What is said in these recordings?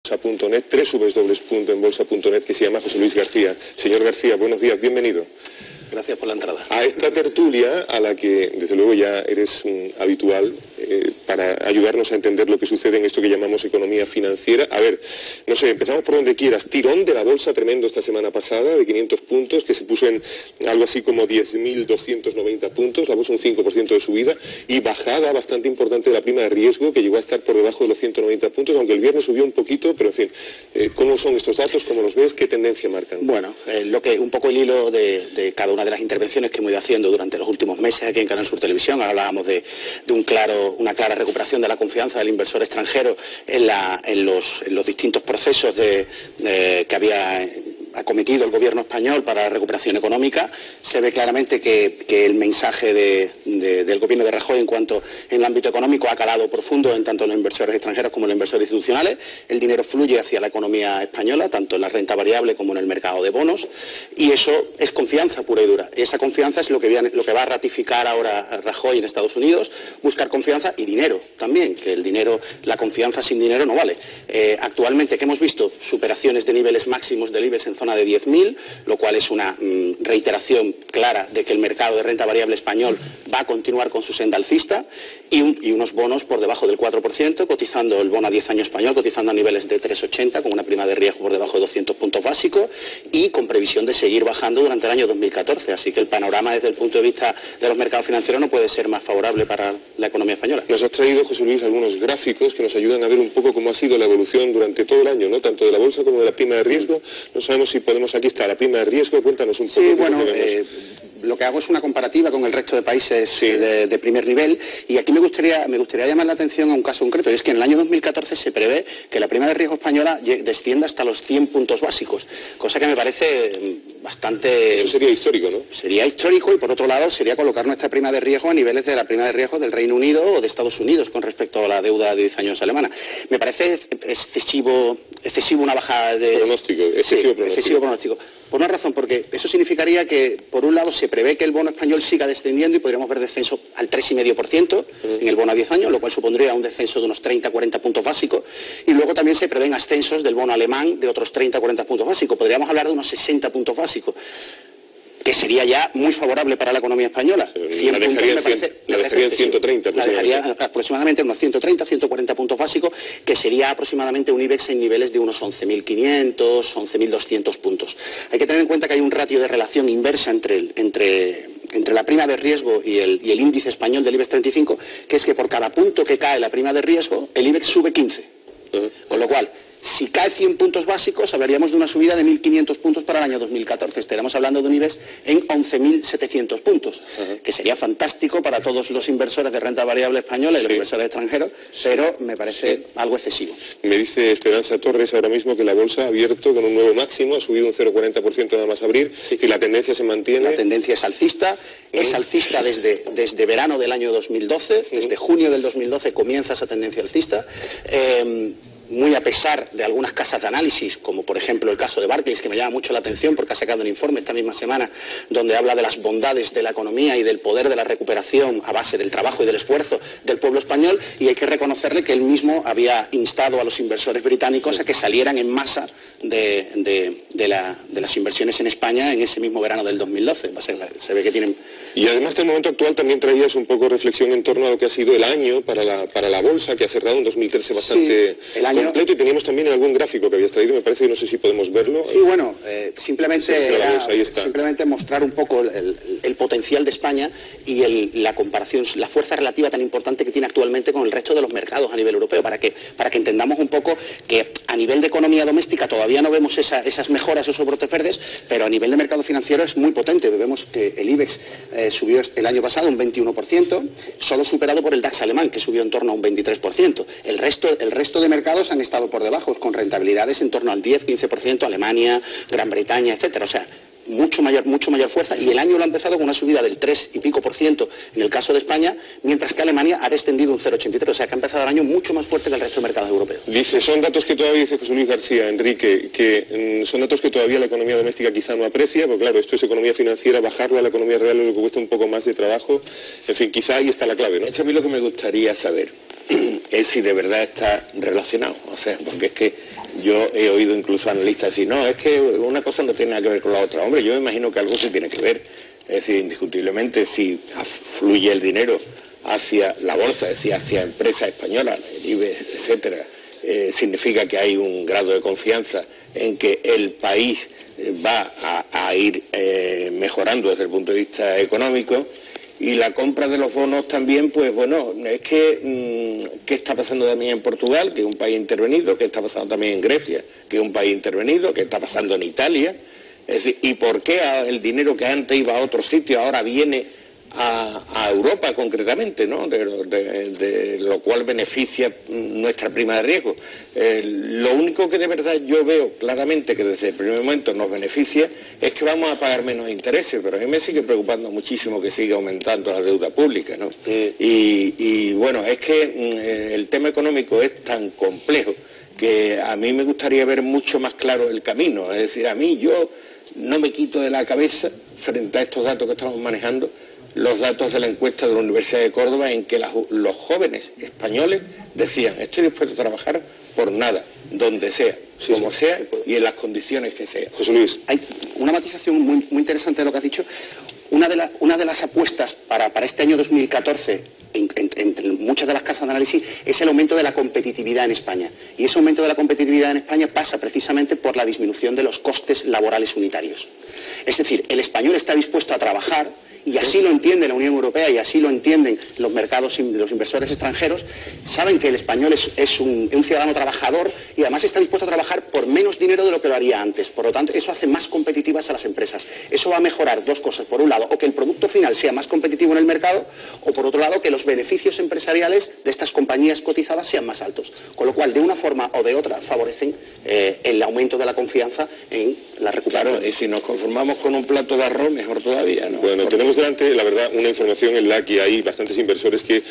Bolsa.net, www.enbolsa.net, que se llama José Luis García. Señor García, buenos días, bienvenido. Gracias por la entrada. A esta tertulia, a la que desde luego ya eres habitual, para ayudarnos a entender lo que sucede en esto que llamamos economía financiera. A ver, no sé, empezamos por donde quieras. Tirón de la bolsa tremendo esta semana pasada, de 500 puntos, que se puso en algo así como 10.290 puntos, la bolsa un 5% de subida, y bajada bastante importante de la prima de riesgo, que llegó a estar por debajo de los 190 puntos, aunque el viernes subió un poquito, pero en fin, ¿cómo son estos datos? ¿Cómo los ves? ¿Qué tendencia marcan? Bueno, un poco el hilo de cada una de las intervenciones que hemos ido haciendo durante los últimos meses aquí en Canal Sur Televisión. Hablábamos de una clara recuperación de la confianza del inversor extranjero en los distintos procesos que había acometido el gobierno español para la recuperación económica. Se ve claramente que el mensaje del gobierno de Rajoy en el ámbito económico ha calado profundo en tanto los inversores extranjeros como los inversores institucionales. El dinero fluye hacia la economía española, tanto en la renta variable como en el mercado de bonos, y eso es confianza pura y dura. Y esa confianza es lo que va a ratificar ahora Rajoy en Estados Unidos, buscar confianza y dinero también, que la confianza sin dinero no vale. Actualmente, ¿qué hemos visto? Superaciones de niveles máximos del IBEX en zona de 10.000, lo cual es una reiteración clara de que el mercado de renta variable español va a continuar con su senda alcista, y unos bonos por debajo del 4%, cotizando el bono a 10 años español, cotizando a niveles de 3,80, con una prima de riesgo por debajo de 200 puntos básicos, y con previsión de seguir bajando durante el año 2014. Así que el panorama desde el punto de vista de los mercados financieros no puede ser más favorable para la economía española. Nos has traído, José Luis, algunos gráficos que nos ayudan a ver un poco cómo ha sido la evolución durante todo el año, ¿no? Tanto de la bolsa como de la prima de riesgo. No sabemos si podemos, aquí está la prima de riesgo, cuéntanos un poco. Sí, bueno, lo que hago es una comparativa con el resto de países, sí, de primer nivel, y aquí me gustaría llamar la atención a un caso concreto, y es que en el año 2014 se prevé que la prima de riesgo española descienda hasta los 100 puntos básicos, cosa que me parece bastante... Eso sería histórico, ¿no? Sería histórico, y por otro lado sería colocar nuestra prima de riesgo a niveles de la prima de riesgo del Reino Unido o de Estados Unidos con respecto a la deuda de 10 años alemana. Me parece excesivo una bajada de... Excesivo pronóstico. Por una razón, porque eso significaría que, por un lado, se prevé que el bono español siga descendiendo y podríamos ver descenso al 3,5% en el bono a 10 años, lo cual supondría un descenso de unos 30-40 puntos básicos, y luego también se prevén ascensos del bono alemán de otros 30-40 puntos básicos. Podríamos hablar de unos 60 puntos básicos, que sería ya muy favorable para la economía española. La dejaría en 130. La dejaría aproximadamente unos 130, 140 puntos básicos, que sería aproximadamente un IBEX en niveles de unos 11.500, 11.200 puntos. Hay que tener en cuenta que hay un ratio de relación inversa entre la prima de riesgo y el índice español del IBEX 35, que es que por cada punto que cae la prima de riesgo, el IBEX sube 15. Con lo cual, si cae 100 puntos básicos, hablaríamos de una subida de 1.500 puntos para el año 2014. Estaríamos hablando de un IBEX en 11.700 puntos, que sería fantástico para todos los inversores de renta variable española y los inversores extranjeros, pero me parece algo excesivo. Me dice Esperanza Torres ahora mismo que la bolsa ha abierto con un nuevo máximo, ha subido un 0,40% nada más abrir, y la tendencia se mantiene. La tendencia es alcista desde verano del año 2012, desde junio del 2012 comienza esa tendencia alcista. Muy a pesar de algunas casas de análisis, como por ejemplo el caso de Barclays, que me llama mucho la atención porque ha sacado un informe esta misma semana donde habla de las bondades de la economía y del poder de la recuperación a base del trabajo y del esfuerzo del pueblo español, y hay que reconocerle que él mismo había instado a los inversores británicos a que salieran en masa de las inversiones en España en ese mismo verano del 2012. Se ve que tienen... Y además del momento actual también traías un poco reflexión en torno a lo que ha sido el año para la bolsa, que ha cerrado un 2013 bastante... Sí, el año completo, y teníamos también algún gráfico que habías traído, me parece, que no sé si podemos verlo. Sí, bueno, simplemente mostrar un poco el potencial de España y la comparación, la fuerza relativa tan importante que tiene actualmente con el resto de los mercados a nivel europeo, para que entendamos un poco que a nivel de economía doméstica todavía no vemos esas mejoras, esos brotes verdes, pero a nivel de mercado financiero es muy potente. Vemos que el IBEX subió el año pasado un 21%, solo superado por el DAX alemán, que subió en torno a un 23%. El resto de mercados han estado por debajo, con rentabilidades en torno al 10-15%, Alemania, Gran Bretaña, etcétera. O sea, mucho mayor fuerza, y el año lo ha empezado con una subida del 3 y pico por ciento en el caso de España, mientras que Alemania ha descendido un 0,83, o sea que ha empezado el año mucho más fuerte que el resto de mercados europeos. Son datos que todavía, dice José Luis García, Enrique, que son datos que todavía la economía doméstica quizá no aprecia, porque claro, esto es economía financiera, bajarlo a la economía real es lo que cuesta un poco más de trabajo, en fin, quizá ahí está la clave, ¿no? Es a mí lo que me gustaría saber, es si de verdad está relacionado. O sea, porque es que yo he oído incluso analistas decir, no, es que una cosa no tiene nada que ver con la otra. Hombre, yo me imagino que algo sí tiene que ver. Es decir, indiscutiblemente, si fluye el dinero hacia la bolsa, es decir, hacia empresas españolas, el IBEX, etcétera, significa que hay un grado de confianza en que el país va a ir mejorando desde el punto de vista económico. Y la compra de los bonos también, pues bueno, es que ¿qué está pasando también en Portugal, que es un país intervenido? ¿Qué está pasando también en Grecia, que es un país intervenido? ¿Qué está pasando en Italia? Es decir, ¿y por qué el dinero que antes iba a otro sitio ahora viene a Europa concretamente, ¿no? De lo cual beneficia nuestra prima de riesgo? Lo único que de verdad yo veo claramente que desde el primer momento nos beneficia es que vamos a pagar menos intereses, pero a mí me sigue preocupando muchísimo que siga aumentando la deuda pública, ¿no? Y bueno, es que el tema económico es tan complejo que a mí me gustaría ver mucho más claro el camino. Es decir, a mí yo no me quito de la cabeza, frente a estos datos que estamos manejando, los datos de la encuesta de la Universidad de Córdoba en que los jóvenes españoles decían, estoy dispuesto a trabajar por nada, donde sea, como sea y en las condiciones que sea. José Luis, hay una matización muy interesante de lo que has dicho. Una de las apuestas para este año 2014, entre muchas de las casas de análisis, es el aumento de la competitividad en España. Y ese aumento de la competitividad en España pasa precisamente por la disminución de los costes laborales unitarios. Es decir, el español está dispuesto a trabajar, y así lo entiende la Unión Europea y así lo entienden los mercados, los inversores extranjeros. Saben que el español es un ciudadano trabajador y además está dispuesto a trabajar por menos dinero de lo que lo haría antes. Por lo tanto, eso hace más competitivas a las empresas. Eso va a mejorar dos cosas. Por un lado, o que el producto final sea más competitivo en el mercado, o por otro lado, que los beneficios empresariales de estas compañías cotizadas sean más altos. Con lo cual, de una forma o de otra, favorecen el aumento de la confianza en la recuperación. Claro, y si nos conformamos con un plato de arroz, mejor todavía, ¿no? Bueno, tenemos delante, la verdad, una información en la que hay bastantes inversores que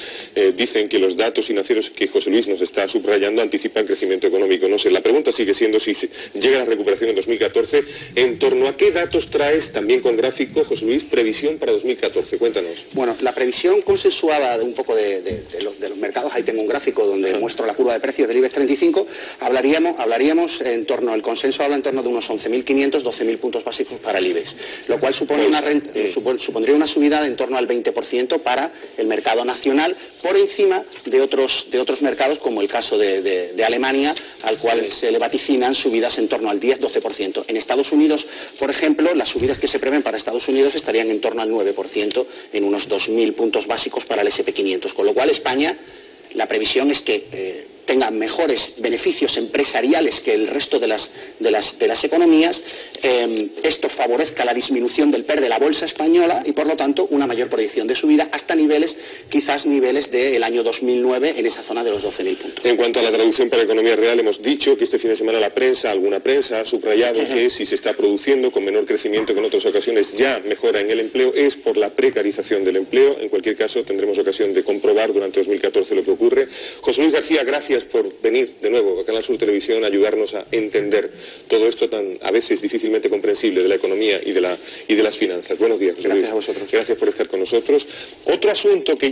dicen que los datos financieros que José Luis nos está subrayando anticipan crecimiento económico. No sé, la pregunta sigue siendo si llega la recuperación en 2014. ¿En torno a qué datos traes, también con gráfico, José Luis, previsión para 2014? Cuéntanos. Bueno, la previsión consensuada de un poco de los mercados, ahí tengo un gráfico donde muestro la curva de precios del IBEX 35, hablaríamos en torno, el consenso habla en torno de unos 11.500, 12.000 puntos básicos para el IBEX, lo cual supone supondría una subida de en torno al 20% para el mercado nacional, por encima de otros mercados, como el caso de Alemania, al cual se le vaticinan subidas en torno al 10-12%. En Estados Unidos, por ejemplo, las subidas que se prevén para Estados Unidos estarían en torno al 9%, en unos 2.000 puntos básicos para el S&P 500, con lo cual España, la previsión es que tenga mejores beneficios empresariales que el resto de las economías. Esto favorezca la disminución del PER de la bolsa española y por lo tanto una mayor proyección de subida hasta quizás niveles del año 2009 en esa zona de los 12.000 puntos. En cuanto a la traducción para la economía real, hemos dicho que este fin de semana alguna prensa ha subrayado que si se está produciendo con menor crecimiento que en otras ocasiones ya mejora en el empleo, es por la precarización del empleo. En cualquier caso tendremos ocasión de comprobar durante 2014 lo que ocurre. José Luis García, gracias por venir de nuevo a Canal Sur Televisión a ayudarnos a entender todo esto tan a veces difícilmente comprensible de la economía y de las finanzas. Buenos días, José Luis. Gracias a vosotros. Gracias por estar con nosotros. Otro asunto que